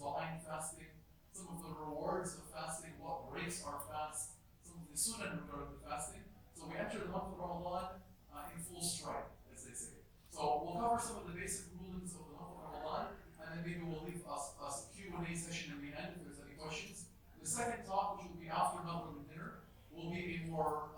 behind fasting, some of the rewards of fasting, what breaks our fast, some of the sunnah regarding the fasting. So we enter the month of Ramadan in full stride, as they say. So we'll cover some of the basic rulings of the month of Ramadan, and then maybe we'll leave us a Q&A session in the end if there's any questions. The second talk, which will be after Maghrib and dinner, will be a more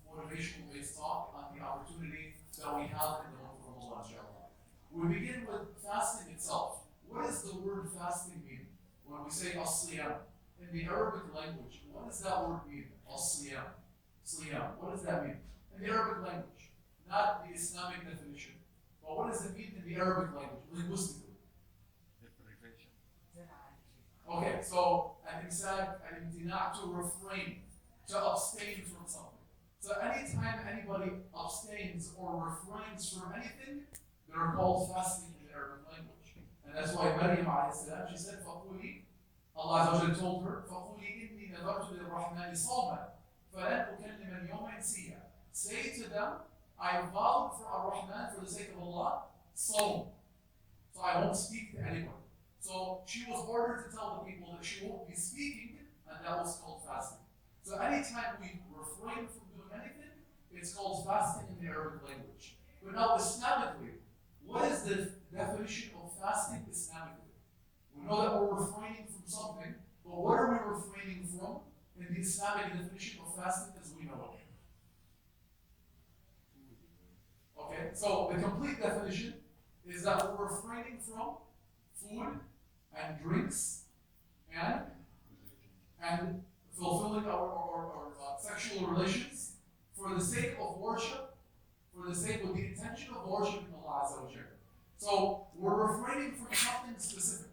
motivational-based talk on the opportunity that we have in the month of Ramadan, inshallah. We begin with fasting itself. What does the word fasting mean? When we say as-siyam, in the Arabic language, what does that word mean? As-siyam. Siyam. What does that mean? In the Arabic language, not the Islamic definition. But what does it mean in the Arabic language, linguistically? Deprivation. Okay, so al-imsak, al-imtina', to refrain, to abstain from something. So anytime anybody abstains or refrains from anything, they're called fasting in the Arabic language. And that's why Maryam alayhi salam, she said, فَقُولِي, Allah Azza wa Jalla told her, فَقُولِي إِنِّي نَذَرْتُ لِلرَّحْمَنِ صَوْمًا فَلَنْ أُكَلِّمَ الْيَوْمَ إِنْسِيًّا. Say to them, I vowed for Ar-Rahman, for the sake of Allah, Sawm. So I won't speak to anyone. So she was ordered to tell the people that she won't be speaking, and that was called fasting. So anytime we refrain from doing anything, it's called fasting in the Arabic language. But now Islamically, what is the definition of fasting Islamically? We know that we're refraining from something, but what are we refraining from in the Islamic definition of fasting as we know it? Okay, so the complete definition is that we're refraining from food and drinks and fulfilling our sexual relations for the sake of worship, for the sake of the intention of worshiping Allah Azza wa Jalla. So we're refraining from something specific,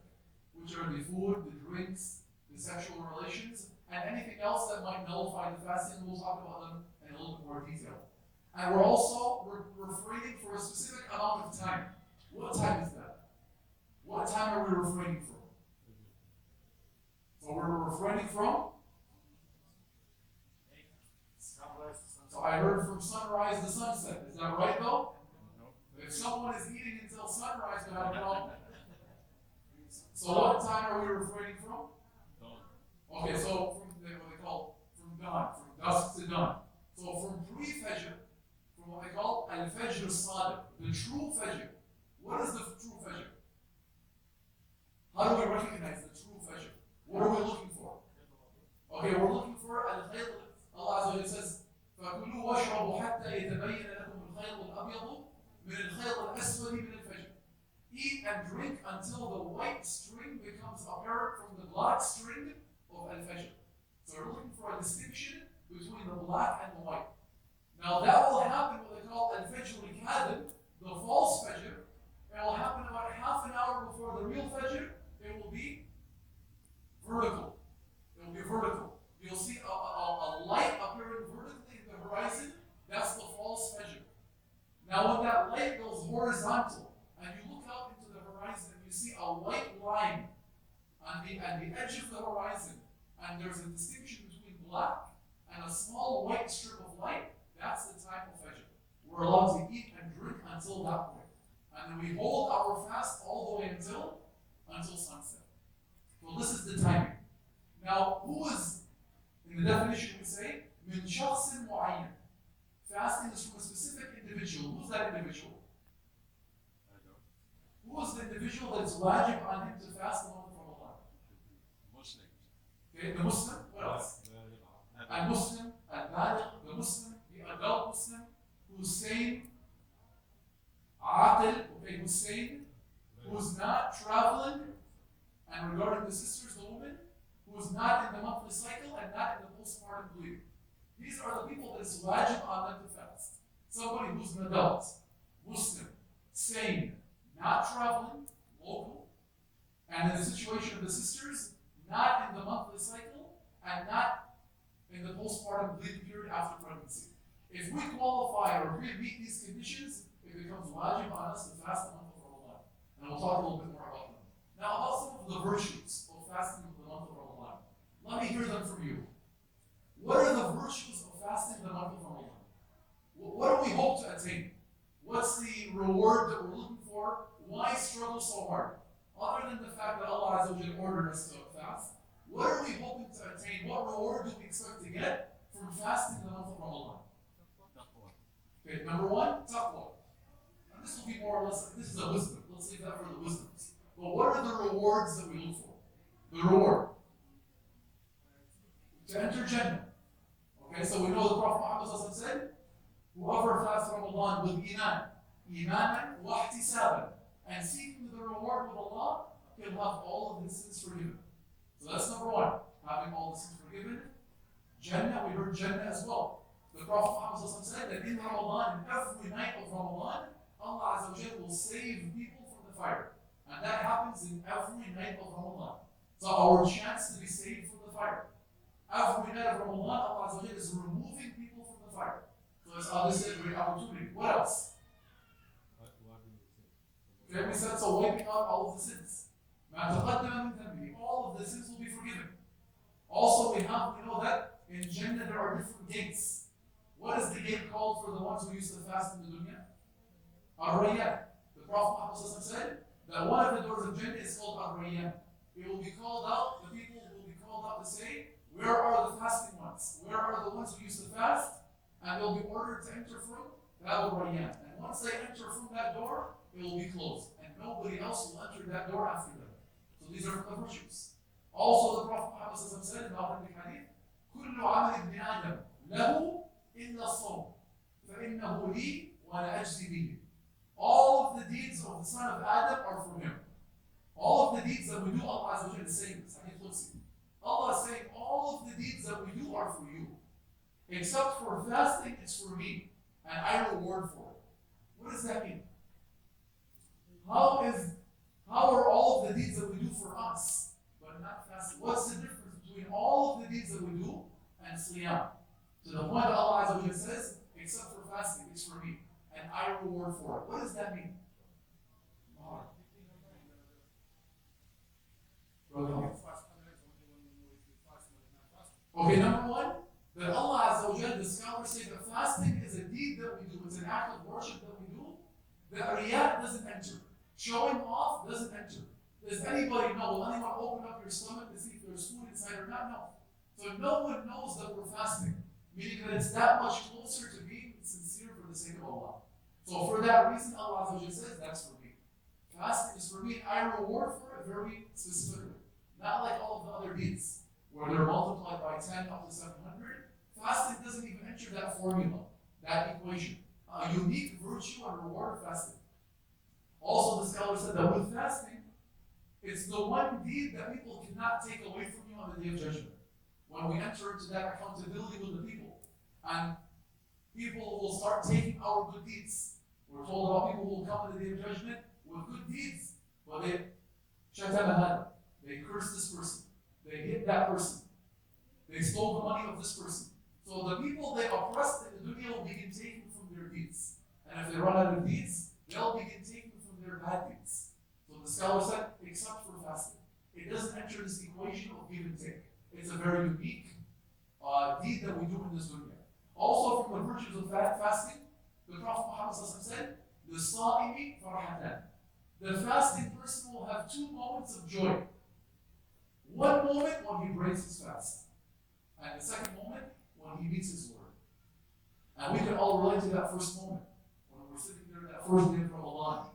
which are the food, the drinks, the sexual relations, and anything else that might nullify the fasting. We'll talk about them in a little bit more detail. And we're refraining for a specific amount of time. What time is that? What time are we refraining from? So we're refraining from? So I heard from sunrise to sunset. Is that right though? If someone is eating until sunrise, we have a problem. So what time are we refraining from? Okay, so from what they call from dawn, from dusk to dawn. So from pre-fajr, from what they call al-fajr as-sadiq, the true fajr. What is the true fajr? How do we recognize the true fajr? What are we looking for? Okay, we're looking for al-khayt. Allah Azza wa Jalla says, فَكُلُوا وَاشْرَبُوا حَتَّى يَتَبَيَّنَ لَكُمُ الْخَيْطُ الْأَبْيَضُ مِنَ الْخَيْطِ الْأَسْوَدِ مِنَ الْفَجْرِ. Eat and drink until the white string becomes apparent from the black string of al-fajr. So we're looking for a distinction between the black and the white. Now that will happen what they call al-fajr al-kadhib, the false fajr. It will happen about half an hour before the real fajr. It will be vertical. It will be vertical. You'll see a light appearing vertically in the horizon. That's the false fajr. Now when that light goes horizontal and you look out into the horizon and you see a white line on the edge of the horizon, and there's a distinction between black and a small white strip of light, that's the time of fajr. We're allowed to eat and drink until that point. And then we hold our fast all the way until sunset. So this is the timing. Now, who is, in the definition we say, min shakhsin mu'ayyan. Fasting is from a specific individual. Who's that individual? Who is the individual that's wajib on him to fast the month of Ramadan? Muslims. Okay, the Muslim. What else? A Muslim, al-baligh, the Muslim, the adult Muslim, who's sane, aqil, okay, who's sane, who's not traveling, and regarding the sisters, the woman, who's not in the monthly cycle and not in the postpartum bleeding. These are the people that is wajib on them to fast. Somebody who's an adult, Muslim, sane, not traveling, local, and in the situation of the sisters, not in the monthly cycle and not in the postpartum bleeding period after pregnancy. If we qualify or we meet these conditions, it becomes wajib on us to fast the month of Ramadan. And we'll talk a little bit more about them. Now, about some of the virtues of fasting of the month of Ramadan. Let me hear them from you. What are the virtues of fasting the month of Ramadan? What do we hope to attain? What's the reward that we're looking for? Why struggle so hard? Other than the fact that Allah Azza wa Jalla Okay, number one, taqwa. And this will be more or less, this is a wisdom. Let's leave that for the wisdoms. But what are the rewards that we look for? The reward. To enter Jannah. Okay, so we know the Prophet Muhammad said, whoever fasts Ramadan with imanan wa ihtisaban, and seeking the reward with Allah, he'll have all of his sins forgiven. So that's number one, having all the sins forgiven. Jannah, we heard Jannah as well. The Prophet Muhammad said that in Ramadan, in every night of Ramadan, Allah Azza wa Jalla will save people from the fire. And that happens in every night of Ramadan. So our chance to be saved from the fire. Every night of Ramadan, Allah Azza wa Jalla is removing people from the fire. So it's obviously a great opportunity. What else? Okay, we said so wiping out all of the sins. All of the sins will be forgiven. Also, we know that in Jannah there are different gates. What is the gate called for the ones who used to fast in the dunya? Ar-Rayyan. The Prophet Muhammad said that one of the doors of Jannah is called Ar-Rayyan. It will be called out, the people will be called out to say, where are the fasting ones? Where are the ones who used to fast? And they'll be ordered to enter from Bab Rayyan. And once they enter from that door, it will be closed. And nobody else will enter that door after them. So these are the virtues. Also, the Prophet Muhammad said in the authentic hadith, كل عمل ابن آدم له إلا الصوم فإنه لي وأنا أجزي به. All of the deeds of the son of Adam are for him. All of the deeds that we do, Allah Azza wa Jalla is saying this. Allah is saying all of the deeds that we do are for you. Except for fasting, it's for me. And I reward for it. What does that mean? How are all of the deeds that we do for us, but not fasting? What's the difference between all of the deeds that we do and siyam? To the point that Allah Azza wa Jalla says, except for fasting, it's for me. And I reward for it. What does that mean? Okay, number one, that Allah Azza wa Jalla, the scholars say that fasting is a deed that we do, it's an act of worship that we do, that riyah doesn't enter. Showing off doesn't enter. Does anybody know? Will anyone open up your stomach to see if there's food inside or not? No. So no one knows that we're fasting, meaning that it's that much closer to being sincere for the sake of Allah. So for that reason, Allah Azza wa Jalla says, that's for me. Fasting is for me, I reward for it very specifically. Not like all of the other deeds, where they're multiplied by 10 up to 700. Fasting doesn't even enter that formula, that equation. A unique virtue and reward of fasting. Also, the scholar said that with fasting, it's the one deed that people cannot take away from you on the Day of Judgment. When we enter into that accountability with the people, and people will start taking our good deeds. We're told about people who will come on the Day of Judgment with good deeds, but they cursed this person, they hit that person, they stole the money of this person. So the people they oppressed in the dunya will begin taking from their deeds. And if they run out of deeds, they'll begin taking from their bad deeds. So the scholar said, except for fasting. It doesn't enter this equation of give and take. It's a very unique deed that we do in this dunya. Also from the virtues of fasting, the Prophet Muhammad said, the sa'imi farhatan. The fasting person will have two moments of joy. One moment when he breaks his fast. And the second moment when he meets his Lord. And we can all relate to that first moment. When we're sitting there that first day of Ramadan,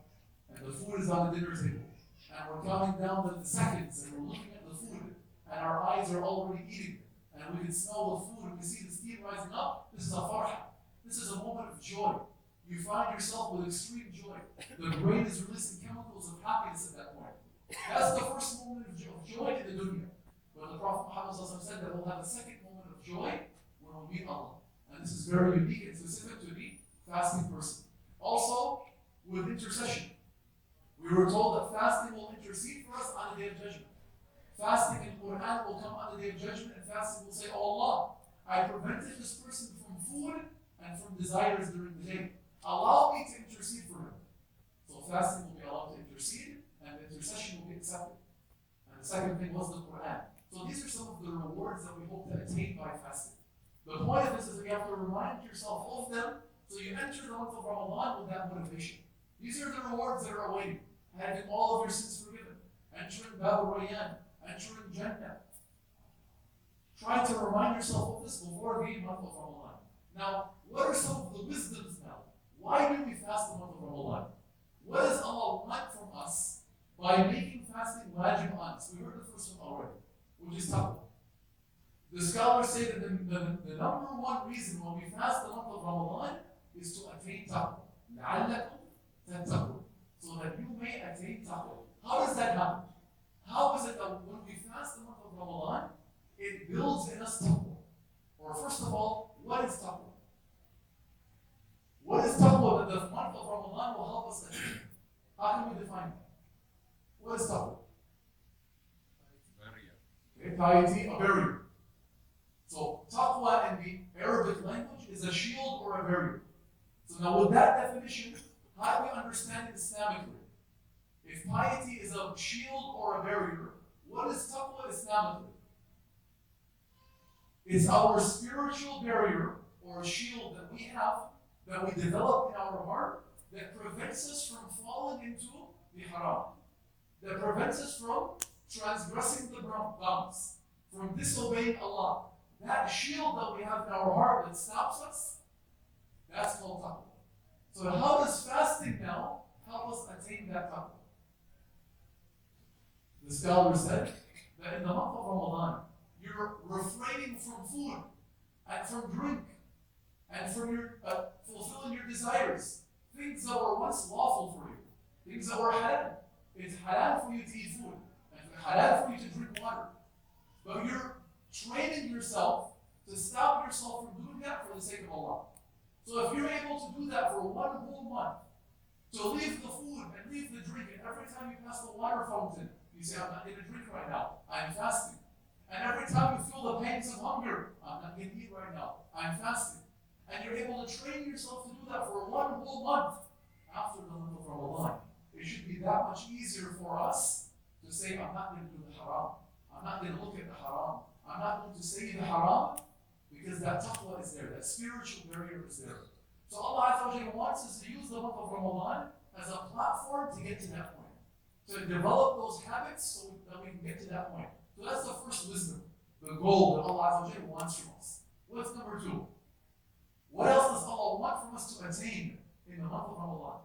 and the food is on the dinner table. And we're counting down the seconds, and we're looking at the food, and our eyes are already eating. And we can smell the food, and we see the steam rising up. This is a farha. This is a moment of joy. You find yourself with extreme joy. The brain is releasing chemicals of happiness at that point. That's the first moment of joy in the dunya. But the Prophet Muhammad said that we'll have a second moment of joy when we meet Allah. And this is very unique and specific to the fasting person. Also, with intercession. We were told that fasting will intercede for us on the Day of Judgment. Fasting in Quran will come on the Day of Judgment, and fasting will say, oh Allah, I prevented this person from food and from desires during the day. Allow me to intercede for him. So fasting will be allowed to intercede, and the intercession will be accepted. And the second thing was the Quran. So these are some of the rewards that we hope to attain by fasting. The point of this is that you have to remind yourself of them, so you enter the month of Ramadan with that motivation. These are the rewards that are awaiting. Having all of your sins forgiven, entering Bab Rayyan, entering Jannah. Try to remind yourself of this before the month of Ramadan. Now, what are some of the wisdoms now? Why do we fast the month of Ramadan? What does Allah want from us by making fasting wajib on us? We heard the first one already, which is taqwa. The scholars say that the number one reason why we fast the month of Ramadan is to attain taqwa. لَعَلَّكُمْ تَتَّقُونَ. So that you may attain taqwa. How does that happen? How is it that when we fast the month of Ramadan, it builds in us taqwa? Or first of all, what is taqwa? What is taqwa that the month of Ramadan will help us attain? How can we define that? What is taqwa? Barrier. Okay, piety, a barrier. So taqwa in the Arabic language is a shield or a barrier. So now with that definition, how do we understand it Islamically? If piety is a shield or a barrier, what is taqwa Islamically? It's our spiritual barrier or shield that we have, that we develop in our heart, that prevents us from falling into the haram, that prevents us from transgressing the bounds, from disobeying Allah. That shield that we have in our heart that stops us, that's called taqwa. So how does fasting now help us attain that taqwa? The scholar said that in the month of Ramadan, you're refraining from food and from drink and from your fulfilling your desires, things that were once lawful for you, things that were halal. It's halal for you to eat food and halal for you to drink water, but you're training yourself to stop yourself from doing that for the sake of Allah. So if you're able to do that for one whole month, to leave the food and leave the drink, and every time you pass the water fountain, you say, I'm not going to drink right now, I'm fasting. And every time you feel the pangs of hunger, I'm not going to eat right now, I'm fasting. And you're able to train yourself to do that for one whole month after the month of Ramadan. It should be that much easier for us to say, I'm not going to do the haram. I'm not going to look at the haram. I'm not going to say the haram, because that taqwa is there, that spiritual barrier is there. So Allah Azza wa Jalla wants us to use the month of Ramadan as a platform to get to that point, to develop those habits so that we can get to that point. So that's the first wisdom, the goal that Allah Azza wa Jalla wants from us. What's number two? What else does Allah want from us to attain in the month of Ramadan?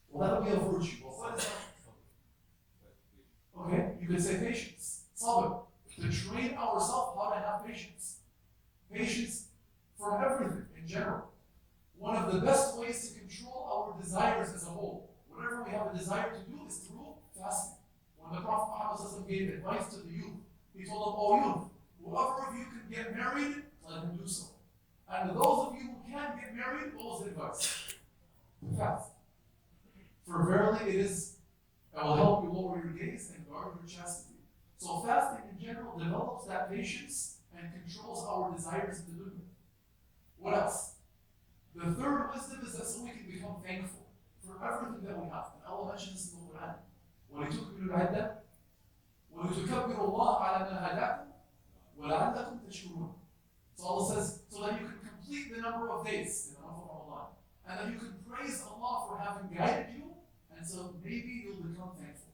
Well, that'll be a virtue. Well, what is that? Okay, you could say patience, sabr, to train ourselves how to have patience. Patience from everything in general. One of the best ways to control our desires as a whole, whatever we have a desire to do, is through fasting. When the Prophet Muhammad gave advice to the youth, he told them, "Oh youth, whoever of you can get married, let him do so. And to those of you who can't get married, what was the advice? Fast. For verily it will help you lower your gaze and guard your chastity." So fasting in general develops that patience and controls our desires in the dunya. What else? The third wisdom is that so we can become thankful for everything that we have. And Allah mentions this in the Quran. وَلِتُكْمِلُوا الْعِدَّةَ وَلِتُكَبِّرُوا اللَّهَ عَلَى مَا هَدَاكُمْ وَلَعَلَّكُمْ تَشْكُرُونَ. So Allah says, so that you can complete the number of days in the month of Ramadan, and that you can praise Allah for having guided you, and so maybe you'll become thankful.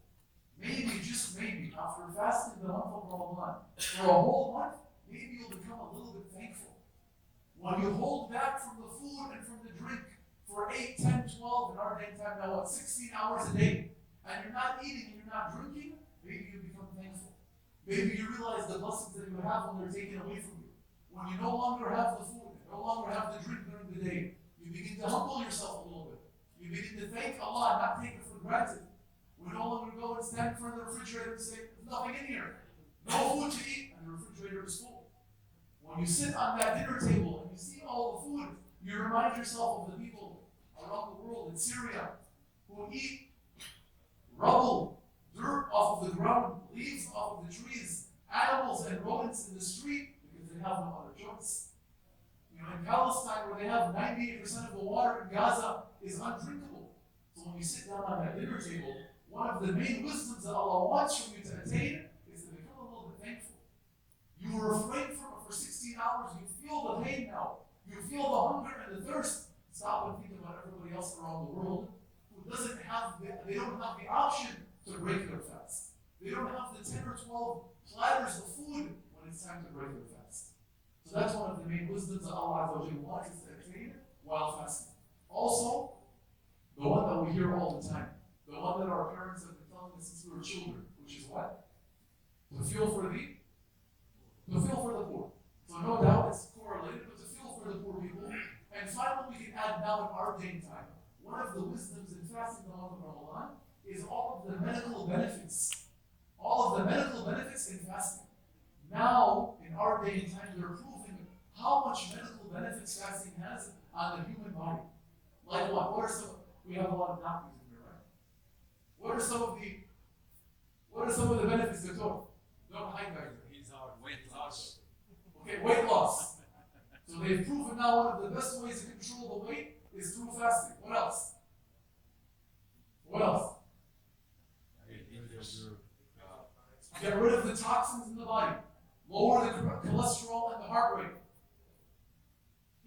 Maybe, just maybe, after fasting the month of Ramadan for a whole month, maybe you'll become a little bit thankful. When you hold back from the food and from the drink for 8, 10, 12, in our day time now, 16 hours a day, and you're not eating and you're not drinking, maybe you become thankful. Maybe you realize the blessings that you have when they're taken away from you. When you no longer have the food, no longer have the drink during the day, you begin to humble yourself a little bit. You begin to thank Allah and not take it for granted. We no longer go and stand in front of the refrigerator and say, there's nothing in here. No food to eat, and the refrigerator is full. When you sit on that dinner table and you see all the food, you remind yourself of the people around the world in Syria who eat rubble, dirt off of the ground, leaves off of the trees, animals and rodents in the street because they have no other choice. You know, in Palestine, where they have 98% of the water in Gaza is undrinkable. So when you sit down on that dinner table, one of the main wisdoms that Allah wants from you to attain is to become a little bit thankful. You refrain from it for 16 hours, you feel the pain now, you feel the hunger and the thirst. Stop and think about everybody else around the world who they don't have the option to break their fast. They don't have the 10 or 12 platters of food when it's time to break their fast. So that's one of the main wisdoms that Allah Azza wa Jalla wants us to attain while fasting. Also, the one that we hear all the time, the one that our parents have been telling us since we were children, which is what? To feel for the poor. So no doubt it's correlated, but to feel for the poor people. And finally, we can add now in our day and time, one of the wisdoms in fasting the month of Ramadan is all of the medical benefits. All of the medical benefits in fasting. Now, in our day and time, they're proving how much medical benefits fasting has on the human body. Like what? We have a lot of doctors in here, right? What are some of the benefits, Doctor? Don't hide back there. He's our weight loss. Okay, weight loss. So they've proven now one of the best ways to control the weight is through fasting. What else? What else? Get rid of the toxins in the body. Lower the cholesterol and the heart rate.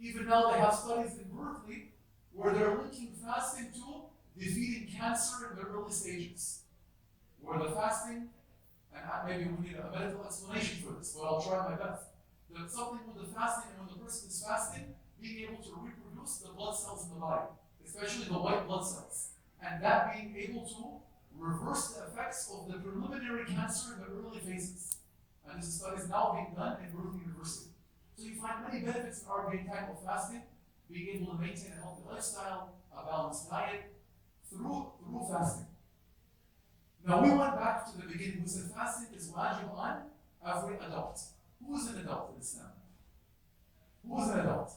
Even now they have studies in Berkeley where they're linking fasting to defeating cancer in the early stages. Where the fasting, and maybe we need a medical explanation for this, but I'll try my best. There's something with the fasting, and when the person is fasting, being able to reproduce the blood cells in the body, especially the white blood cells, and that being able to reverse the effects of the preliminary cancer in the early phases. And this study is now being done in Berkeley University. So you find many benefits in our day and time of fasting, being able to maintain a healthy lifestyle, a balanced diet, through fasting. Now we went back to the beginning. We said fasting is wajib on every adult. Who is an adult in Islam? Who is an adult?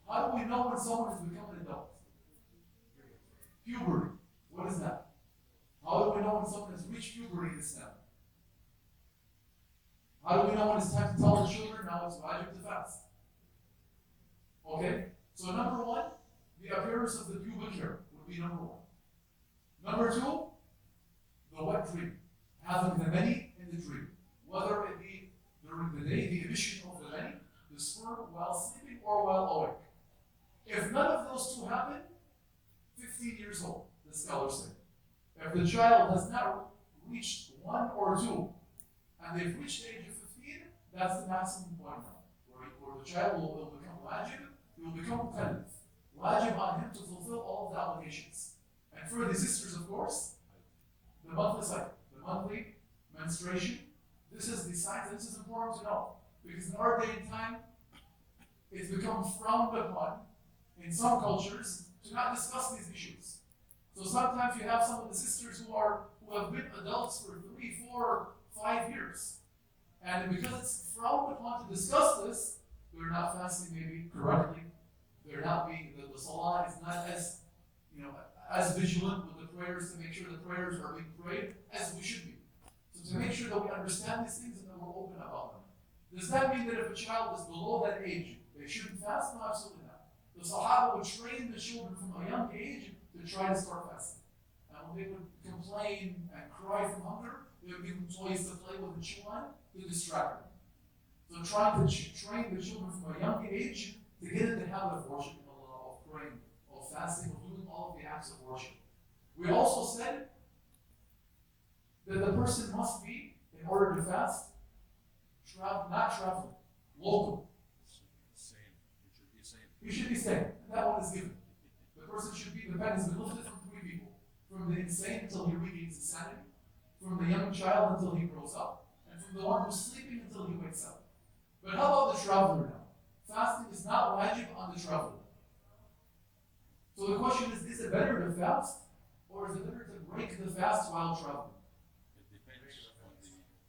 How do we know when someone has become an adult? Puberty. What is that? How do we know when someone has reached puberty in Islam? How do we know when it's time to tell the children now it's wajib to fast? Okay? So number one, the appearance of the pubic hair would be number one. Number two, the wet dream. Having the many in the dream. Whether it be during the day, the emission of the many, the sperm while sleeping or while awake. If none of those two happen, 15 years old, the scholars say. If the child has not reached 1 or 2, and they've reached the age of 15, that's the maximum point now. Where the child will become wajib, he will become mukallaf. Wajib on him to fulfill all of the obligations. And for the sisters, of course, the monthly cycle, the monthly menstruation, this is the signs, and this is important to know. Because in our day and time, it's become frowned upon in some cultures to not discuss these issues. So sometimes you have some of the sisters who have been adults for 3, 4, 5 years. And because it's frowned upon to discuss this, they're not fasting maybe correctly. They're not being, the salah is not as vigilant with the prayers to make sure the prayers are being prayed as we should be. So to make sure that we understand these things and that we're open about them. Does that mean that if a child is below that age, they shouldn't fast? No, absolutely not. The Sahaba would train the children from a young age to try to start fasting. And when they would complain and cry from hunger, they would give them toys to play with and chew on to distract them. So trying to train the children from a young age to get in the habit of worshiping Allah, of praying, of fasting, of doing all of the acts of worship. We also said that the person must be, in order to fast, not traveling, local. Same. It should be same. He should be sane. That one is given. The person should be, the pen has been lifted from 3 people. From the insane until he regains his sanity, from the young child until he grows up, and from the one who's sleeping until he wakes up. But how about the traveler now? Fasting is not wajib on the traveler. So the question is it better to fast, or is it better to break the fast while traveling? It depends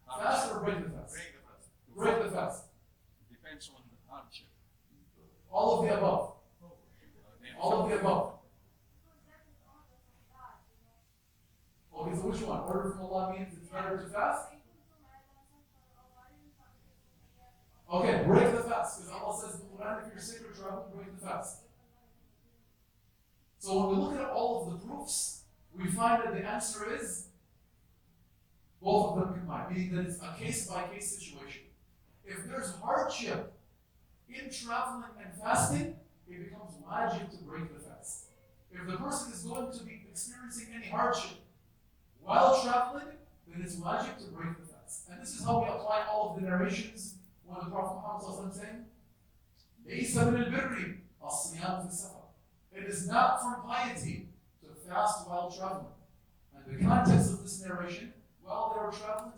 on the Fast or break the fast? Break the fast. It depends on the hardship. All of the above. All of the above. Okay, so which one? Order from Allah means it's better to fast? Okay, break the fast. Because Allah says in the Quran, if you're sick or traveling, break the fast. So when we look at all of the proofs, we find that the answer is both of them combined, meaning that it's a case-by-case situation. If there's hardship in traveling and fasting, it becomes wajib to break the fast. If the person is going to be experiencing any hardship while traveling, then it's wajib to break the fast. fast. And this is how we apply all of the narrations when the Prophet Muhammad saying, لَيْسَ مِنَ الْبِرِّ الصِّيَامُ فِي السَّفَرِ. It is not from piety to fast while traveling. And the context of this narration, while they were traveling,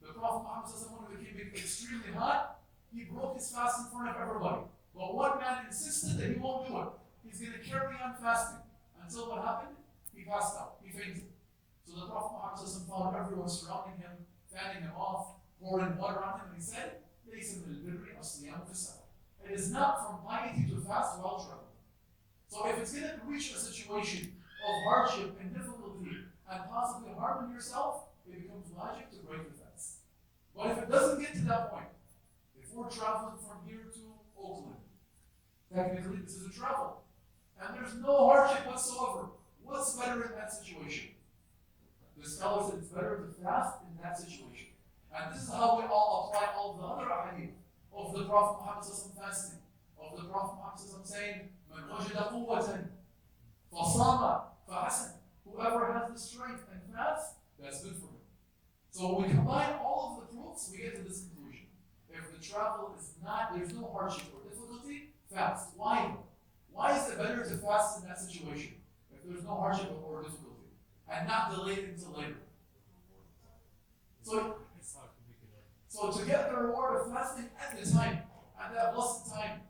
the Prophet Muhammad, when it became extremely hot, he broke his fast in front of everybody. But one man insisted that he won't do it. He's going to carry on fasting. Until what happened? He passed out. He fainted. So the Prophet Muhammad found everyone surrounding him, fanning him off, pouring water on him, and he said, لَيْسَ مِنَ الْبِرِّ الصِّيَامُ فِي السَّفَرِ. It is not from piety to fast while traveling. So if it's going to reach a situation of hardship and difficulty and possibly harming yourself, it becomes logic to break the fast. But if it doesn't get to that point, if we're traveling from here to Oakland, technically this is a travel, and there's no hardship whatsoever, what's better in that situation? The scholars said it's better to fast in that situation. And this is how we all apply all the other ahadith of the Prophet Muhammad fasting, of the Prophet Muhammad saying, مَنْ وَجَدَ قُوَّةً فَصَامَ فَحَسَنَ. Whoever has the strength and fast, that's good for him. So when we combine all of the proofs, we get to this conclusion. If the travel is not, there's no hardship or difficulty, fast. Why? Why is it better to fast in that situation if there's no hardship or difficulty and not delay it until later? So to get the reward of fasting at the time, at that blessed time,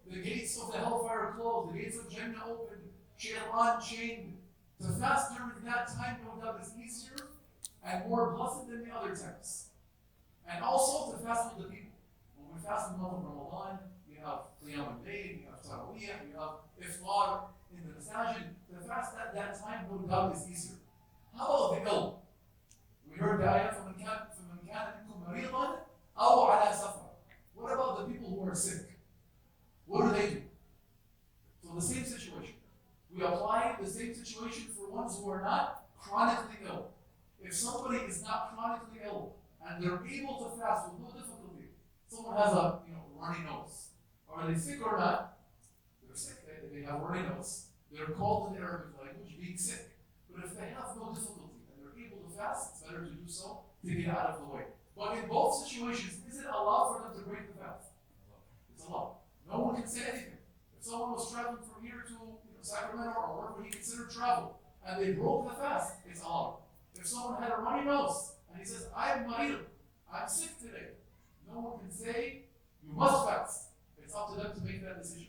the gates of the hellfire closed, the gates of Jannah opened, Shaitan chained. To fast during that time, no doubt, is easier and more blessed than the other times. And also to fast with the people. When we fast in the month of Ramadan, you have Qiyam al-Layl, you have Taraweeh, you have Iftar in the Masajid. To fast at that time, no doubt, is easier. How about the ill? We heard the ayah from فَمَنْ كَانَ مِنْكُمْ مَرِيضًا أَوْ عَلَى سَفَرٍ. What about the people who are sick? What do? So the same situation. We apply the same situation for ones who are not chronically ill. If somebody is not chronically ill and they're able to fast with no difficulty, someone has a runny nose. Are they sick or not? They're sick. They have runny nose. They're called in the Arabic language being sick. But if they have no difficulty and they're able to fast, it's better to do so to get out of the way. But in both situations, is it allowed for them to break the fast? It's allowed. No one can say anything. If someone was traveling from here to Sacramento or wherever he considered travel, and they broke the fast, it's allowed. If someone had a runny nose and he says, I'm marid, I'm sick today, no one can say, you must fast. It's up to them to make that decision.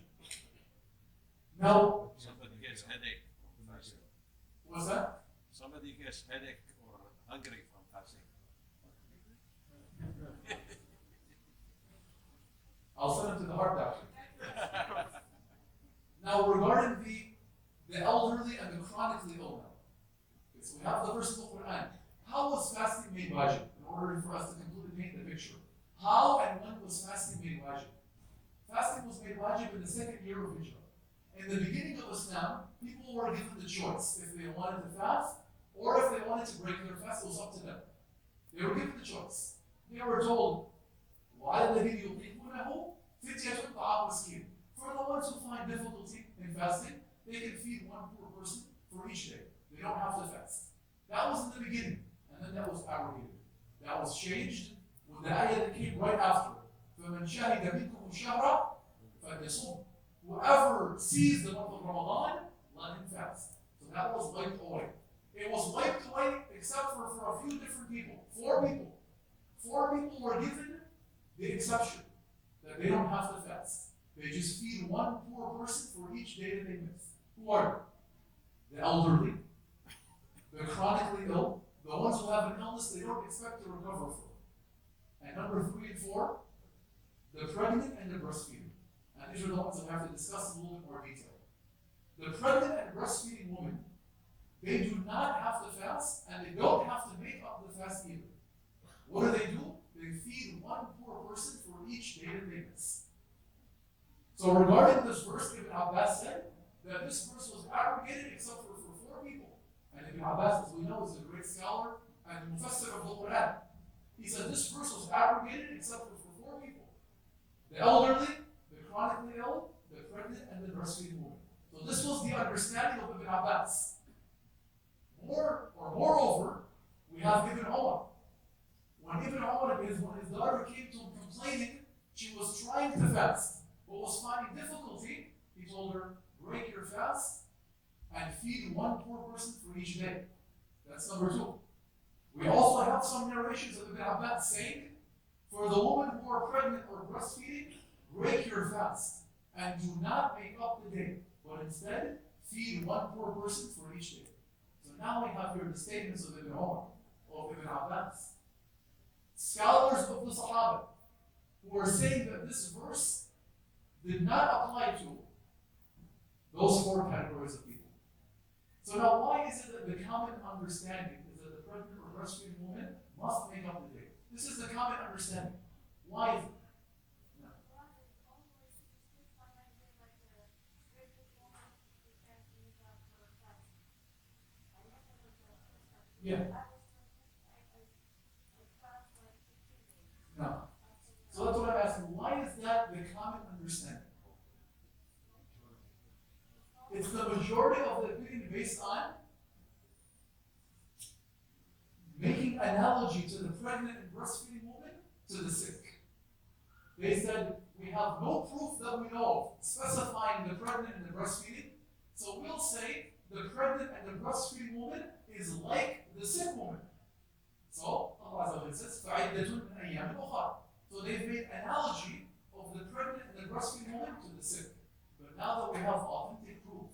Now, somebody gets headache from fasting. What's that? Somebody gets headache or hungry from fasting. I'll send him to the heart doctor. Now, regarding the elderly and the chronically ill now. Okay, so we have the verse of the Quran. How was fasting made wajib? In order for us to completely paint the picture. How and when was fasting made wajib? Fasting was made wajib in the second year of Hijrah. In the beginning of Islam, people were given the choice if they wanted to fast or if they wanted to break their fast. It was up to them. They were given the choice. They were told, وَعَلَى الَّذِينَ يُطِيقُونَهُ فِدْيَةٌ طَعَامُ مِسْكِينٍ. For the ones who find difficulty in fasting, they can feed one poor person for each day. They don't have to fast. That was in the beginning, and then that was abrogated. That was changed with the ayah that came right after. فَمَنْ شَهِدَ مِنْكُمُ الشَّهْرَ فَلْيَصُمْ. Whoever sees the month of Ramadan, let him fast. So that was wiped away. It was wiped away except for a few different people. 4 people. 4 people were given the exception that they don't have to fast. They just feed one poor person for each day that they miss. Who are they? The elderly, the chronically ill, the ones who have an illness they don't expect to recover from. And number 3 and 4, the pregnant and the breastfeeding. And these are the ones that we have to discuss in a little bit more detail. The pregnant and breastfeeding women, they do not have to fast, and they don't have to make up the fast either. What do? They feed one poor person for each day that they miss. So regarding this verse, Ibn Abbas said that this verse was abrogated except for 4 people. And Ibn Abbas, as we know, is a great scholar and mufassir of the Quran. He said this verse was abrogated except for 4 people. The elderly, the chronically ill, the pregnant, and the breastfeeding woman. So this was the understanding of Ibn Abbas. Moreover, we have Ibn Umar. When Ibn Umar, when his daughter came to him complaining, she was trying to fast, but was finding difficulty, he told her, break your fast and feed one poor person for each day. That's number two. We also have some narrations of Ibn Abbas saying, for the women who are pregnant or breastfeeding, break your fast and do not make up the day, but instead feed one poor person for each day. So now we have here the statements of Ibn Umar, of Ibn Abbas. Scholars of the Sahaba who are saying that this verse did not apply to those four categories of people. So now why is it that the common understanding is that the pregnant or breastfeeding woman must make up the day? This is the common understanding. Why is it? No. Yeah. No. So that's what I'm asking. Why is that the common understanding? It's the majority of the opinion based on making analogy to the pregnant and breastfeeding woman to the sick. They said, we have no proof that we know of specifying the pregnant and the breastfeeding, so we'll say the pregnant and the breastfeeding woman is like the sick woman. So Allah says, فَعِدَّةٌ مِنْ أَيَّامٍ أُخَرَ. So they've made analogy of the pregnant and the breastfeeding woman to the sick. But now that we have authentic proof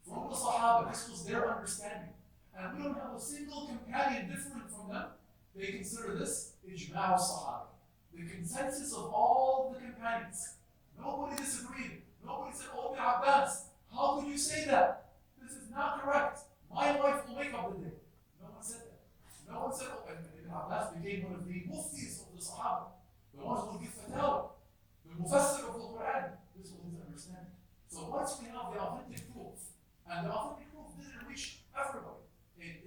from the Sahaba, this was their understanding, and we don't have a single companion different from them, they consider this ijma' al-Sahaba, the consensus of all the companions. Nobody disagreed. Nobody said, oh, Ibn Abbas, how could you say that? This is not correct. My wife will make up the day. No one said that. No one said, oh, Ibn Abbas became one of the muftis of the Sahaba, the ones who give fatwa, the mufassir of the Quran. This was his understanding. So once we have the authentic proof, and the authentic proof didn't reach everybody.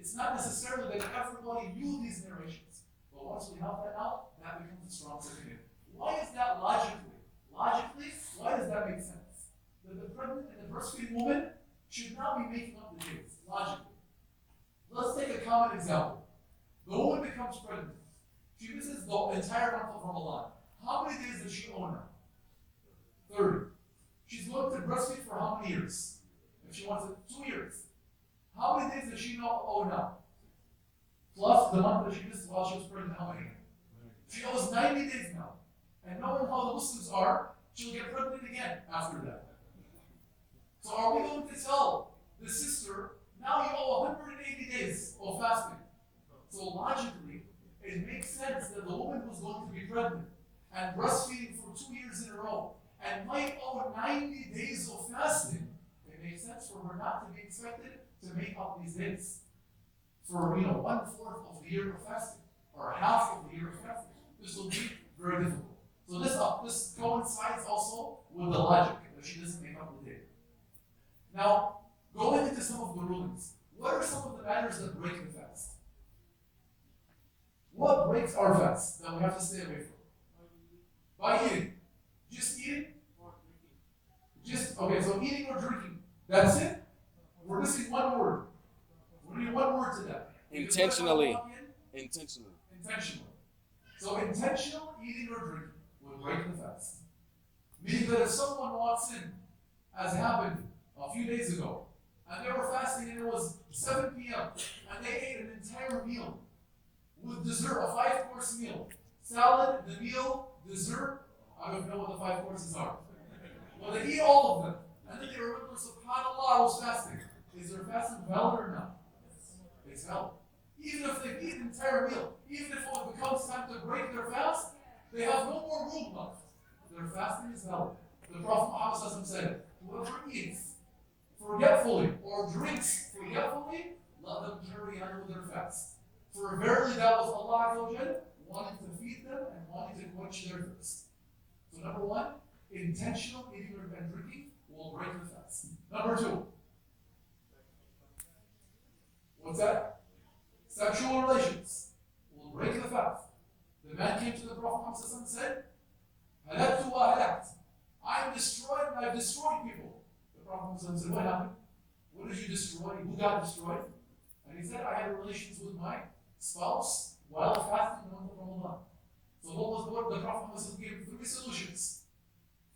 It's not necessarily that everybody knew these narrations, but once we have that now, that becomes a strong opinion. Why is that logically? Logically, why does that make sense? That the pregnant and the breastfeeding woman should not be making up the days, logically. Let's take a common example. The woman becomes pregnant. She misses the entire month of Ramadan. How many days does she owe now? 30. She's going to breastfeed for how many years? If she wants it, 2 years. How many days does she owe now? Plus the month that she missed while she was pregnant, how many? She owes 90 days now. And knowing how the Muslims are, she'll get pregnant again after that. So are we going to tell the sister, now you owe 180 days of fasting? So logically, it makes sense that the woman who's going to be pregnant and breastfeeding for 2 years in a row and might owe 90 days of fasting, it makes sense for her not to be expected to make up these days for 1/4 of the year of fasting or half of the year of fasting. This will be very difficult. So this coincides also with the logic that she doesn't make up the day. Now, going into some of the rulings, what are some of the matters that break the fast? What breaks our fast that we have to stay away from? By eating. Just eating? Okay, so eating or drinking. That's it? We're missing one word. We need one word to that. Intentionally. Intentionally. Intentionally. So intentional eating or drinking will break the fast. Meaning that if someone walks in, as happened a few days ago, and they were fasting and it was 7 p.m., and they ate an entire meal with dessert, a 5-course meal. Salad, the meal, dessert. I don't know what the 5 courses are. Well, they eat all of them. And then they remember, subhanAllah, I was fasting. Is their fasting valid or not? It's valid. Even if they eat an entire meal, even if it becomes time to break their fast, they have no more room left. Their fasting is valid. The Prophet Muhammad said, whoever eats forgetfully or drinks forgetfully, let them carry on with their fast. For verily that was Allah Azza wa Jal wanting to feed them and wanting to quench their thirst. So number one, intentional eating and drinking will break the fast. Number two, what's that? Sexual relations will break the fast. The man came to the Prophet Muhammad and said, Halaktu wa halakt. I am destroyed and I've destroyed people. The Prophet Muhammad said, what happened? What did you destroy? Who got destroyed? And he said, I had relations with my spouse while fasting in the month of Ramadan. So what the Prophet Muhammad gave 3 solutions,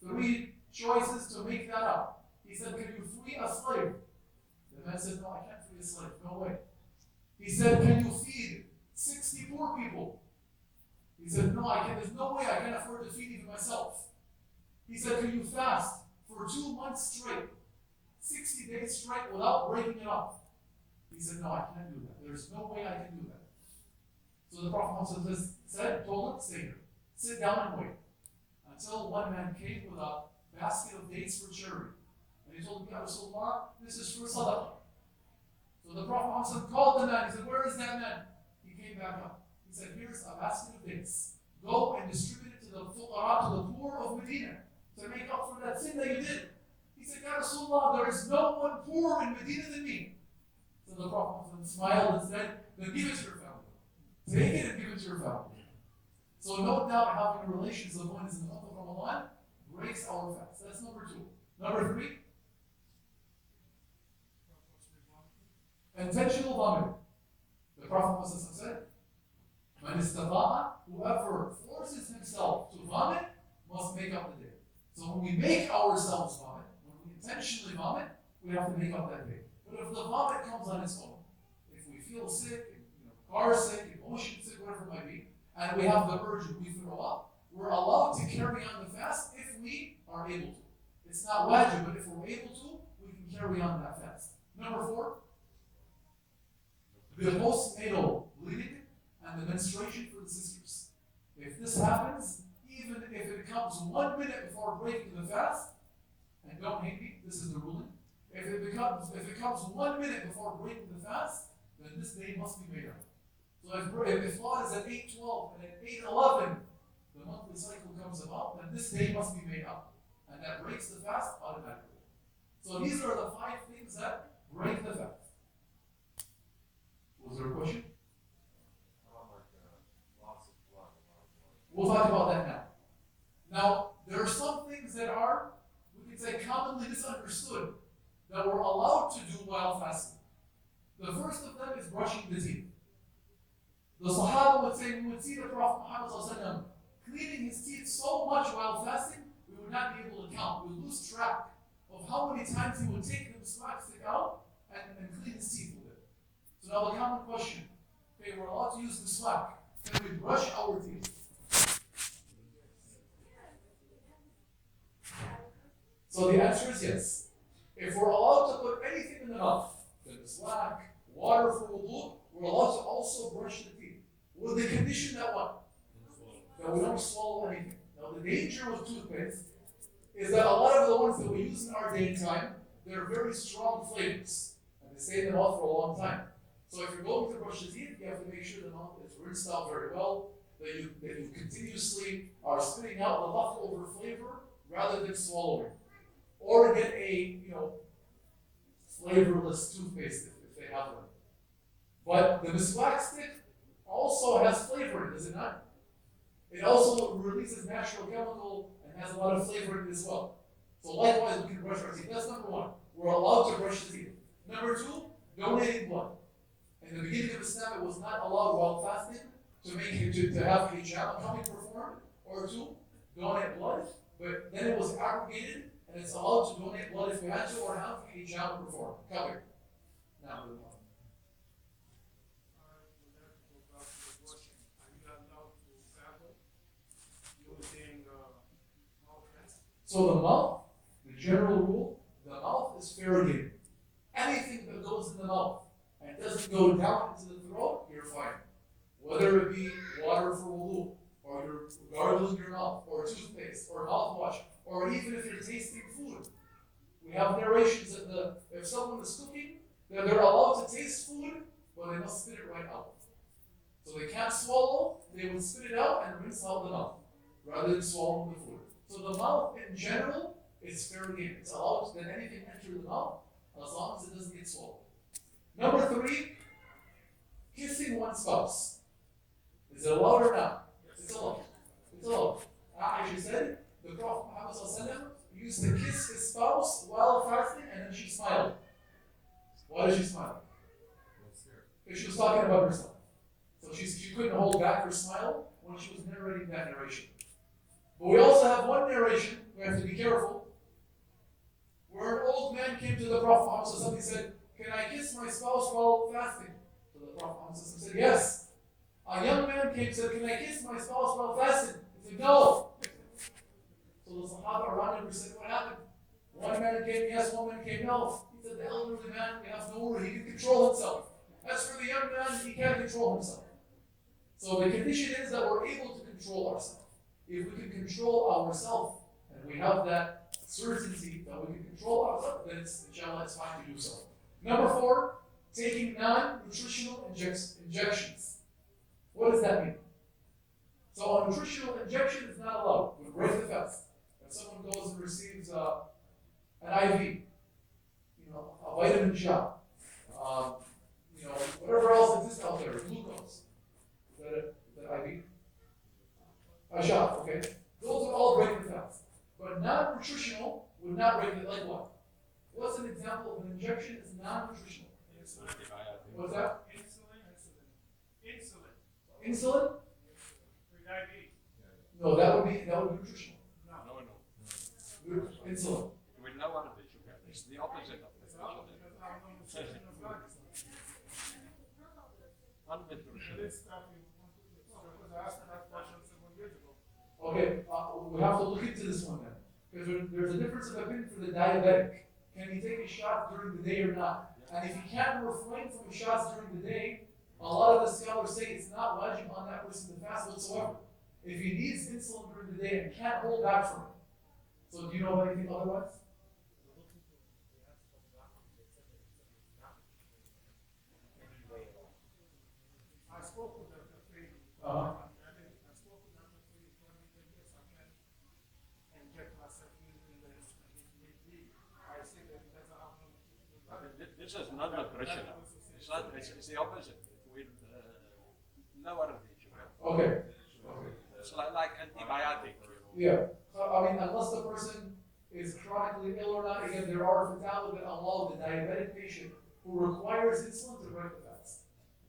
3 choices to make that up. He said, can you free a slave? The man said, no, I can't free a slave, no way. He said, can you feed 60 poor people? He said, no, I can't, there's no way I can afford to feed even myself. He said, can you fast for 2 months straight, 60 days straight without breaking it off? He said, no, I can't do that. There's no way I can do that. So the Prophet told him, stay here. Sit down and wait. Until one man came with a basket of dates for charity. And he told him, Ya Rasulullah, this is for sadaqah. So the Prophet called the man. He said, where is that man? He came back up. He said, here's a basket of dates. Go and distribute it to the fuqara, to the poor of Medina, to make up for that sin that you did. He said, Ya Rasulullah, there is no one poorer in Medina than me. So the Prophet smiled and said, then give it to your family. Take it and give it to your family. So no doubt having relations of one is in the month of Ramadan breaks our fast. That's number 2. Number 3, intentional vomiting. The Prophet said, Man istata'a, whoever forces himself to vomit must make up the day. So when we make ourselves vomit, when we intentionally vomit, we have to make up that day. But if the vomit comes on its own, if we feel sick, car sick, emotion sick, whatever it might be, and we have the urge and we throw up, we're allowed to carry on the fast if we are able to. It's not wajib, but if we're able to, we can carry on that fast. Number 4, the postnatal bleeding and the menstruation for the sisters. If this happens, even if it comes 1 minute before breaking the fast, and don't hate me, this is the ruling. If it comes 1 minute before breaking the fast, then this day must be made up. So if Flawed is at 8:12 and at 8:11 the monthly cycle comes about, then this day must be made up. And that breaks the fast automatically. So these are the 5 things that break the fast. Was there a question? We'll talk about that now. Now, there are some things that are, we could say, commonly misunderstood that we're allowed to do while fasting. The first of them is brushing the teeth. The Sahaba would say, we would see the Prophet Muhammad cleaning his teeth so much while fasting, we would not be able to count. We would lose track of how many times he would take the miswak stick out and clean his teeth with it. So now the common question, okay, we're allowed to use the miswak. Can we brush our teeth? So the answer is yes. If we're allowed to put anything in the mouth, the miswak, water for wudu, we're allowed to also brush the teeth. With the condition that what? That we don't swallow anything. Now the danger with toothpaste is that a lot of the ones that we use in our day and time, they're very strong flavors. And they stay in the mouth for a long time. So if you're going to brush the teeth, you have to make sure the mouth is rinsed out very well, that you continuously are spitting out the leftover flavor rather than swallowing. Or get a flavorless toothpaste if they have one. But the miswak stick also has flavor in it, does it not? It also releases natural chemical and has a lot of flavor in it as well. So likewise, we can brush our teeth. That's number 1. We're allowed to brush the teeth. Number 2, donating blood. In the beginning of Islam, it was not allowed while fasting to have hijab coming performed or to donate blood, but then it was abrogated and it's allowed to donate blood if we had to or have hijab performed. Covered. Now, so the mouth, the general rule, the mouth is fair game. Anything that goes in the mouth and doesn't go down into the throat, you're fine. Whether it be water for wudu, or you're gargling your mouth, or toothpaste, or mouthwash, or even if you're tasting food. We have narrations that if someone is cooking, that they're allowed to taste food, but they must spit it right out. So they can't swallow, they will spit it out and rinse out the mouth, rather than swallowing the food. So the mouth in general is fair game. It's allowed that anything enter the mouth as long as it doesn't get swallowed. Number 3, kissing one's spouse. Is it allowed or not? It's allowed. It's allowed. Aisha said the Prophet Muhammad used to kiss his spouse while fasting and then she smiled. Why did she smile? Because she was talking about herself. So she couldn't hold But we also have one narration, we have to be careful, where an old man came to the Prophet Muhammad and said, "Can I kiss my spouse while fasting?" So the Prophet Muhammad said, "Yes." A young man came and said, "Can I kiss my spouse while fasting?" He said, "No." So the Sahaba around him said, "What happened?" One man came, yes, one man came, no. He said, "The elderly man, he has no worry, he can control himself. As for the young man, he can't control himself." So the condition is that we're able to control ourselves. If we can control ourselves, and we have that certainty that we can control ourselves, then inshallah, it's fine to do so. Number 4, taking non-nutritional injections. What does that mean? So a nutritional injection is not allowed. We break the fast. If someone goes and receives an IV, a vitamin shot, whatever else exists out there, glucose. Is that IV? A shot, okay. Those would all break the fast. But non-nutritional would not break it. Like what? What's an example of an injection that's non-nutritional? What's that? Insulin. Insulin? For diabetes. No, that would be nutritional. No. Insulin. We know what it is, sugar. It's the opposite of It's it. not because I have no nutrition of drugs. Unnutritional. This stuff because I asked that question several years ago. Okay, we have to look into this one then. Because there's a difference of opinion for the diabetic. Can he take a shot during the day or not? And if he can't refrain from shots during the day, a lot of the scholars say it's not wajib on that person to fast whatsoever. If he needs insulin during the day and can't hold back from it. So do you know of anything otherwise? I spoke with the three. Uh-huh. I spoke with them for 3 told me that yes, I can inject myself using the instrument if need be. I say that because I have no This is not nutritional. It's the opposite. We lower the sugar. Okay. It's like antibiotic. Yeah. So, unless the person is chronically ill or not, again, there are fatwa that allow the diabetic patient who requires insulin to break the fast.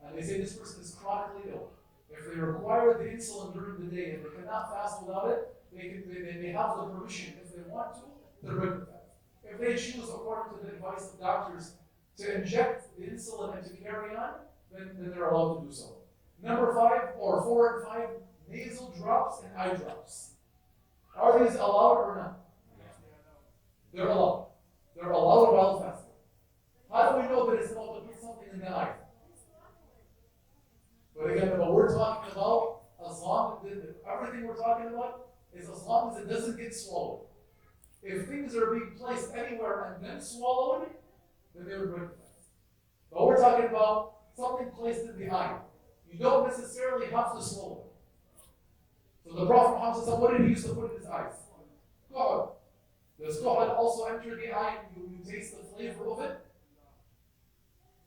And they say this person is chronically ill. If they require the insulin during the day and they cannot fast without it, they have the permission, if they want to break the fast. If they choose, according to the advice of doctors, to inject the insulin and to carry on, then they're allowed to do so. Number 5, or 4 and 5, nasal drops and eye drops. Are these allowed or not? They're allowed. They're allowed while fasting. How do we know that it's allowed to put something in the eye? But again, what we're talking about, everything we're talking about is as long as it doesn't get swallowed. If things are being placed anywhere and then swallowed, then they would break the fast. But we're talking about something placed in the eye. You don't necessarily have to swallow it. So the Prophet Muhammad said, what did he used to put in his eyes? Kuhul. Does kuhul also enter the eye and you taste the flavor of it?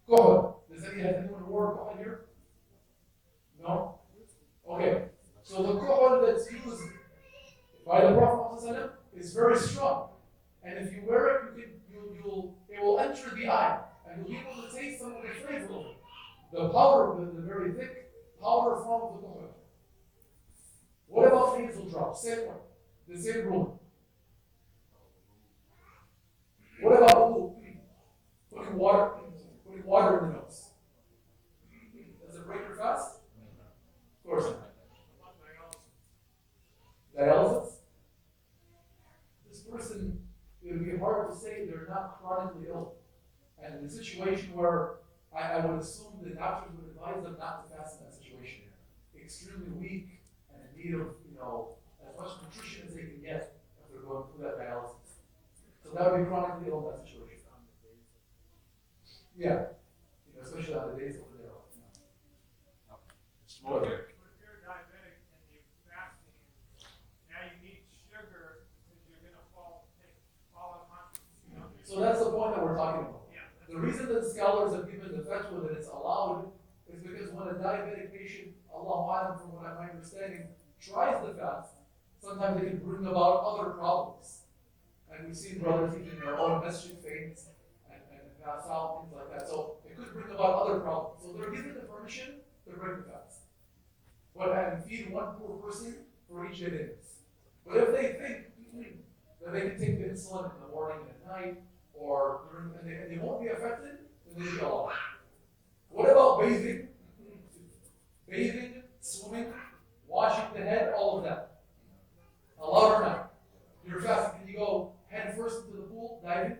Kuhul. Has anyone wore kuhul here? No? Okay. So the kuhul that's used by the Prophet Muhammad is very strong. And if you wear it, it will enter the eye. And you'll be able to taste some of the flavor of it. The powder, the very thick powder form of the kuhul. What about nasal drops? Same way. The same rule. What about putting water in the nose? Does it break your fast? Of course not. Dialysis? This person, it would be hard to say they're not chronically ill. And in a situation where I would assume the doctors would advise them not to fast in that situation. Extremely weak and in need of, as much nutrition as they can get if they're going through that dialysis. So that would be chronically ill in that situation. Yeah. Especially on the days over there. Smoking. If you're diabetic and you're fasting, now you need sugar because you're going to fall unconscious. So that's the point that we're talking about. Yeah. The reason that scholars have given the fatwa that it's allowed is because when a diabetic patient, Allahu A'lam, from what I'm understanding, tries the fast, sometimes it can bring about other problems. And we've seen brothers even in their own masjid faint and pass out, things like that. So it could bring about other problems. So they're given the permission to break the fast. But and feed one poor person for each day. But if they think that they can take the insulin in the morning and at night, or and they won't be affected, then they should allow it. What about bathing? Bathing, swimming, washing the head, all of that. Allowed or not? You're fasting. Can you go head first into the pool, diving?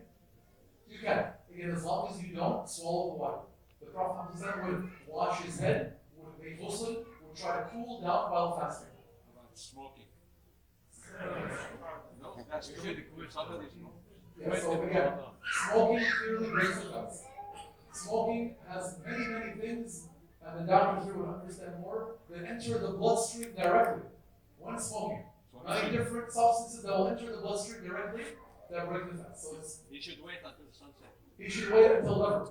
You can. Again, as long as you don't swallow the water. The Prophet ﷺ would wash his head, would make ghusl, would try to cool down while fasting. About smoking. No, that's good. Somebody smoke. Yeah, so again, smoking clearly breaks the fast. Smoking has many, many things, and the doctors here would understand more, that enter the bloodstream directly when smoking. Many different substances that will enter the bloodstream directly that break the fast. So He should wait until the sunset. he should wait until never.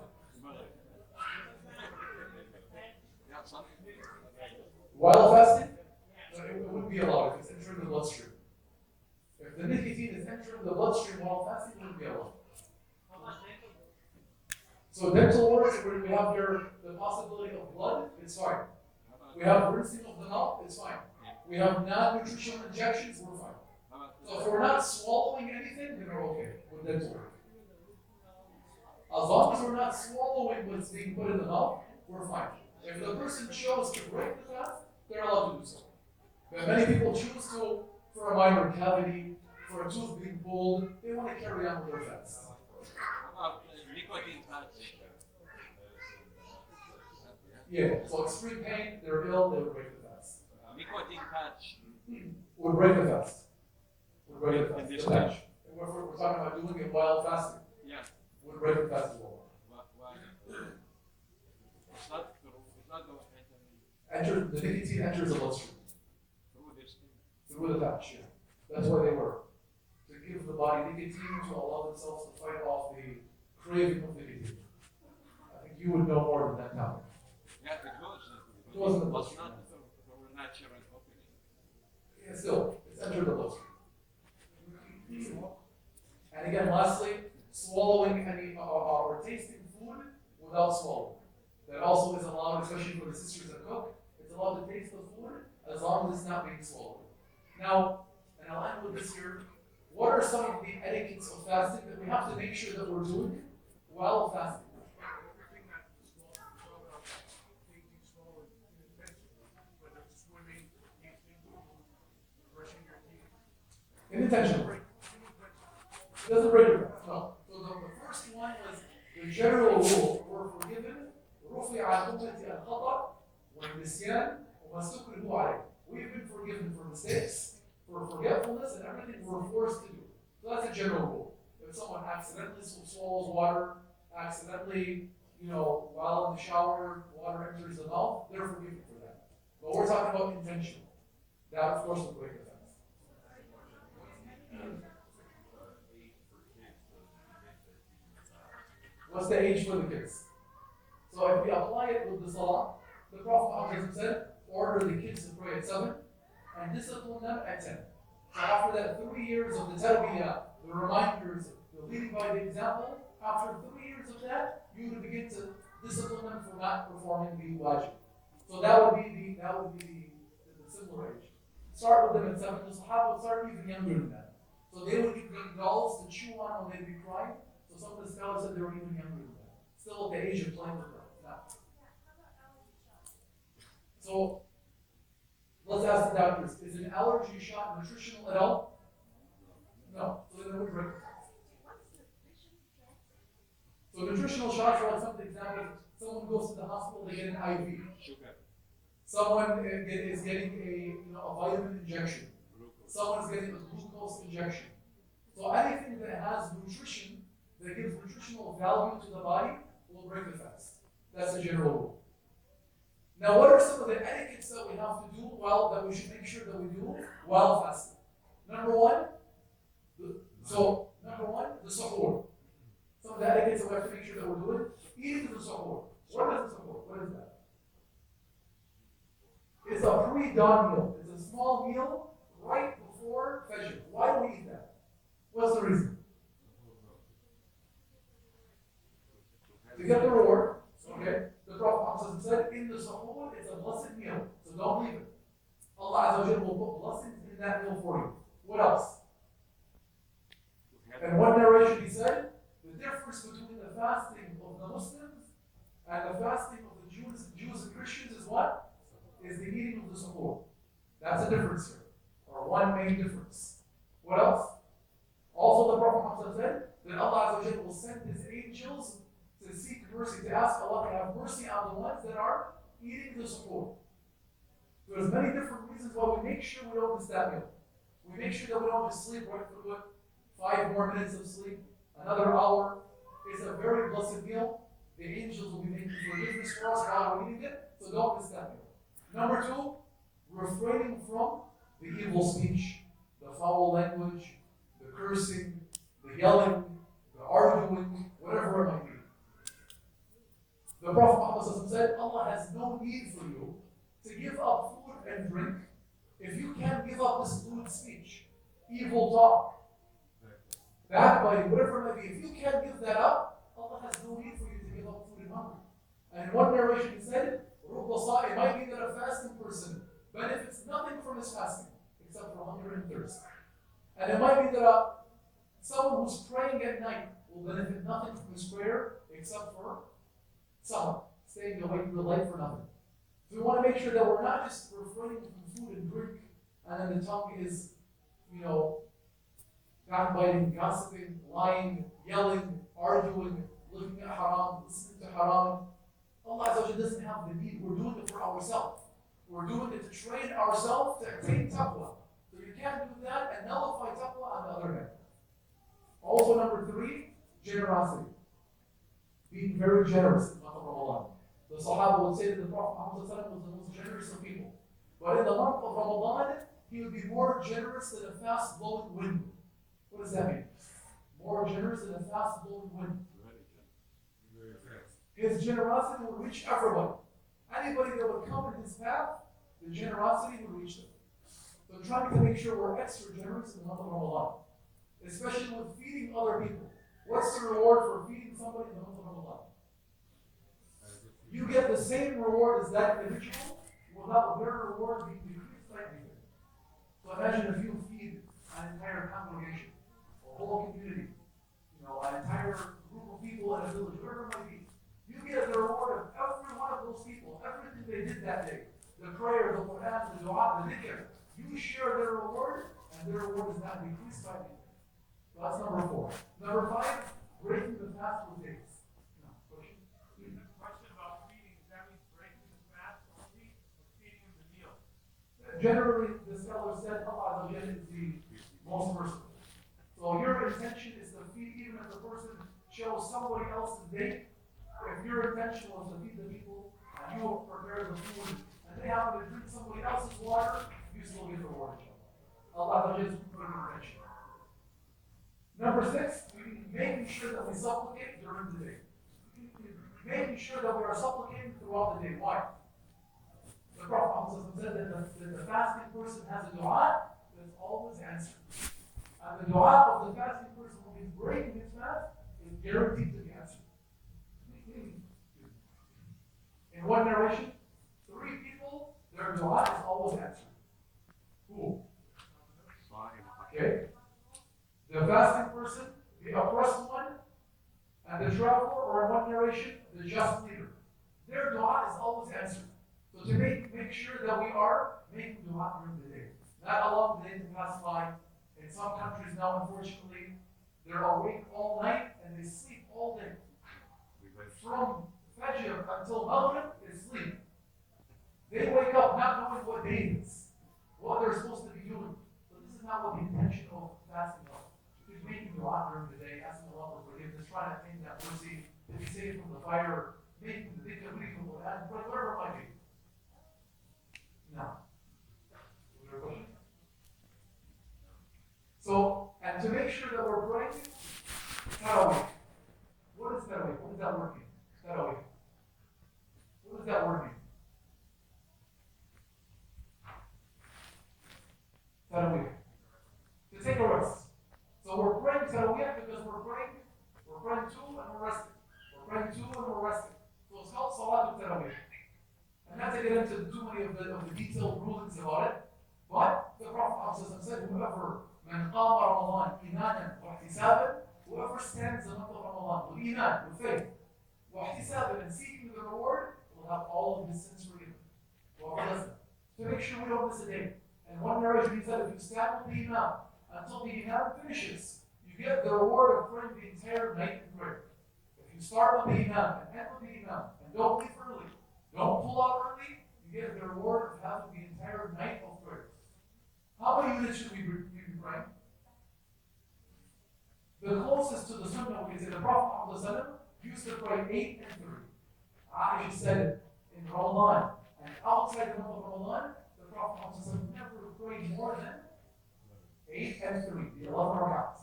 Yeah, something. While fasting, it wouldn't be allowed if it's entering the bloodstream. If the nicotine is entering the bloodstream while fasting, it wouldn't be allowed. So dental work, where we have here the possibility of blood, it's fine. We have rinsing of the mouth, it's fine. We have non-nutritional injections, we're fine. So if we're not swallowing anything, then we're okay with dental work. As long as we're not swallowing what's being put in the mouth, we're fine. If the person chose to break the fast, they're allowed to do so. But many people choose to, for a minor cavity, for a tooth being pulled, they want to carry on with their fast. About nicotine patch. Yeah, so extreme pain, they're ill, they would break the fast. Nicotine patch. Would break the fast. Would break the fast. In this The patch. We're talking about doing it while fasting. Yeah. Would break the fast as well. Why? It's not going to Enter, the nicotine enters the bloodstream through this thing. through the patch. Yeah. That's why they were. To give the body nicotine to allow themselves to fight off the craving of nicotine. I think you would know more than that now. Yeah, it goes. It goes in the But bloodstream. not through a natural opening. Yeah, still, it's entered the bloodstream. And again, lastly, swallowing any or tasting food without swallowing. That also is allowed, especially for the sisters that cook. It's allowed to taste the food as long as it's not being swallowed. Now, and I'll end with this here. What are some of the etiquettes of fasting that we have to make sure that we're doing while fasting? Everything that taking swallow intentionally, whether it's swimming, eating, brushing your teeth. Intentionally. It doesn't break your fast. No. So the first one was the general rule. We're forgiven. رفع عن أمتي الخطأ والنسيان وما استكرهوا عليه. We've been forgiven for mistakes, for forgetfulness, and everything we're forced to do. So that's a general rule. If someone accidentally swallows water, accidentally, while in the shower, water enters the mouth, they're forgiven for that. But we're talking about intentional. That, of course, will break the fast. What's the age for the kids? So if we apply it with the salah, the Prophet ﷺ said, order the kids to pray at 7 and discipline them at 10. So after that 3 years of the tarbiyah, the reminders, the leading by the example, after 3 years of that, you would begin to discipline them for not performing the wajib. So that would be the similar age. Start with them at 7. The Sahaba would start even younger than that. So they would get dolls to chew on when they'd be crying. So some of the scholars said they were even younger than that. Still at the age of playing with them. Now. So let's ask the doctors, is an allergy shot nutritional at all? No. So then it would break the fast. So nutritional shots are like some examples. Someone goes to the hospital, they get an IV. Sugar. Someone is getting a vitamin injection. Someone is getting a glucose injection. So anything that has nutrition, that gives nutritional value to the body, will break the fast. That's a general rule. Now, what are some of the etiquettes that we have to do that we should make sure that we do while fasting? Number one, the suhoor. Some of the etiquettes that we have to make sure that we're doing, eating the suhoor. What is the suhoor? What is that? It's a pre-dawn meal. It's a small meal right before Fajr. Why do we eat that? What's the reason? To get the reward. Okay? The Prophet said, in the suhoor, it's a blessed meal. So don't leave it. Allah Azza wa Jalla will put blessings in that meal for you. What else? Also, the Prophet Muhammad said that Allah Azza wa Jalla will send His angels to seek mercy, to ask Allah to have mercy on the ones that are eating the suhoor. There's many different reasons why we make sure we don't miss that meal. We make sure that we don't just sleep right through it. 5 more minutes of sleep, another hour. It's a very blessed meal. The angels will be making forgiveness for us while we're eating it, so don't miss that meal. Number 2, refraining from the evil speech, the foul language, the cursing, the yelling, the arguing, whatever it might be. The Prophet Muhammad said, Allah has no need for you to give up food and drink if you can't give up this lewd speech, evil talk, backbiting, whatever it might be. If you can't give that up, Allah has no need for you to give up food and hunger. And in one narration he said, it might be that a fasting person benefits nothing from his fasting except for hunger and thirst. And it might be that someone who's praying at night will benefit nothing from his prayer except for summer, staying awake from the light for nothing. So we want to make sure that we're not just refraining from food and drink, and then the tongue is, backbiting, gossiping, lying, yelling, arguing, looking at haram, listening to haram. Allah Azza wa Jalla doesn't have the need. We're doing it for ourselves. We're doing it to train ourselves to attain taqwa. So you can't do that and nullify taqwa on the other hand. Also, number 3, generosity. Being very generous in the month of Ramadan. The Sahaba would say that the Prophet Muhammad was the most generous of people. But in the month of Ramadan, he would be more generous than a fast-blowing wind. What does that mean? More generous than a fast-blowing wind. His generosity would reach everyone. Anybody that would come in his path, the generosity would reach them. So trying to make sure we're extra generous in the month of Ramadan, especially with feeding other people. What's the reward for feeding somebody in the month of Ramadan? You get the same reward as that individual without their reward being decreased by anything. So imagine if you feed an entire congregation, a whole community, an entire group of people in a village, whatever it might be. You get the reward of every one of those people, everything they did that day. The prayer, the Quran, the dua, the dhikr. You share their reward, and their reward is not decreased by anything. So that's number 4. Number 5, breaking the fast with dates. Question? Question about feeding. Does that mean breaking the fast only or feeding the meal? Generally, the scholar said Allah is the most merciful. So your intention is to feed, even if the person shows somebody else's date. If your intention was to feed the people and you prepare the food and they happen to drink somebody else's water, you still get the reward. Allah is put an intention. Number 6, making sure that we supplicate during the day. Making sure that we are supplicating throughout the day. Why? The Prophet said that the fasting person has a dua that's always answered. And the dua of the fasting person when he's breaking his fast is guaranteed to be answered. In one narration, 3 people, their dua is always answered. Who? Okay. The fasting person, the oppressed one, and the traveler, or in one narration, the just leader. Their dua is always answered. So to make sure that we are making dua during the day. Not allowing the day to pass by. In some countries now, unfortunately, they're awake all night and they sleep all day. From Fajr until Maghrib, they sleep. They wake up not knowing what day it is, what they're supposed to be doing. So this is not what the intention of fasting was. Just making dua during the day, asking Allah for forgiveness, trying to attain that mercy, to be saved from the fire, making the dhikr, reading the Quran, whatever it might be. Now, is there a question? So, and to make sure that we're praying, Tarawih. What is Tarawih? What does that word mean? Tarawih. What does that word mean? Tarawih. To take a rest. So we're praying Tarawih because we're praying 2 and we're resting. We're praying 2 and we're resting. So it's called Salat al-Tarawih. And not to get into too many of the detailed rulings about it, but the Prophet said, whoever من قام رمضان إيمانا واحتسابا, whoever stands the month of Ramadan with iman, with faith, واحتسابا, and seeking the reward, will have all of his sins forgiven. Whoever does it. To make sure we don't miss a day. And one narration he said, if you stand with the imam until the Imam finishes. You get the reward of praying the entire night in prayer. If you start with the Imam and end with the Imam, and don't leave early, don't pull out early, you get the reward of having the entire night of prayer. How many units should we be praying? The closest to the Sunnah we can say the Prophet ﷺ used to pray 8 and 3. Aisha said it in Ramadan. And outside the month of Ramadan, the Prophet ﷺ never prayed more than 8 and 3, the 11 rakats.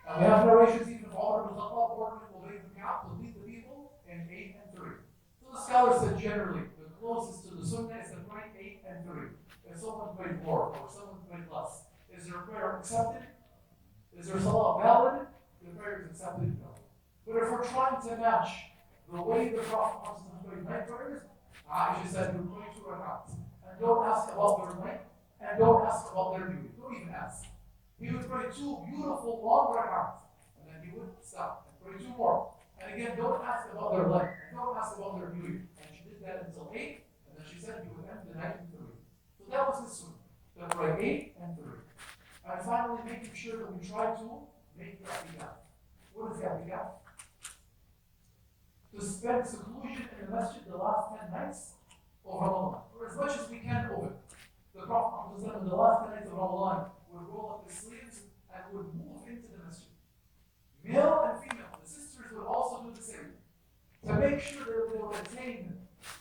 And we have narrations even of Umar ibn Khattab ordering Ubay ibn Ka'b to lead the people in 8 and 3. So the scholars said generally, the closest to the Sunnah is to pray 8 and 3. If someone prayed more or someone prayed less, is their prayer accepted? Is their salah valid? The prayer is accepted? No. But if we're trying to match the way the Prophet prayed night prayers, Aisha said, you pray 2 rakats. And don't ask about their length, and don't ask about their beauty. Don't even ask. He would pray 2 beautiful long rakats, and then he would stop and pray 2 more. And again, don't ask about their length, and don't ask about their beauty. And she did that until 8, and then she said he would end the night in 3. So that was his sunnah, to pray 8 and 3. And finally, making sure that we try to make i'tikaf. What is i'tikaf? To spend seclusion in the masjid the last 10 nights of Ramadan, or as much as we can of it. The Prophet ﷺ in the last 10 nights of Ramadan would roll up his sleeves and would move into the masjid. Male and female, the sisters would also do the same. To make sure that they would attain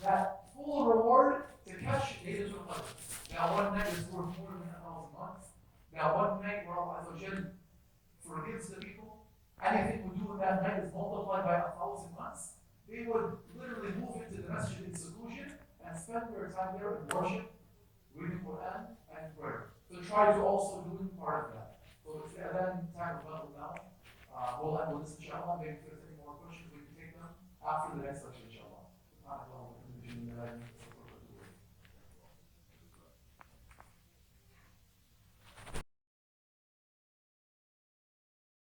that full reward to catch Laylatul Qadr. Now one night is worth more than 1,000 months. Now one night where Allah Azza wa Jalla forgives the people, anything we do in that night is multiplied by 1,000 months. They would literally move into the masjid in seclusion and spend their time there in worship, reading Quran, and prayer. So try to also do part of that. So it's the adhan time of Ramadan now. We'll end with this inshallah. Maybe if there's any more questions, we can take them after the next lecture inshallah.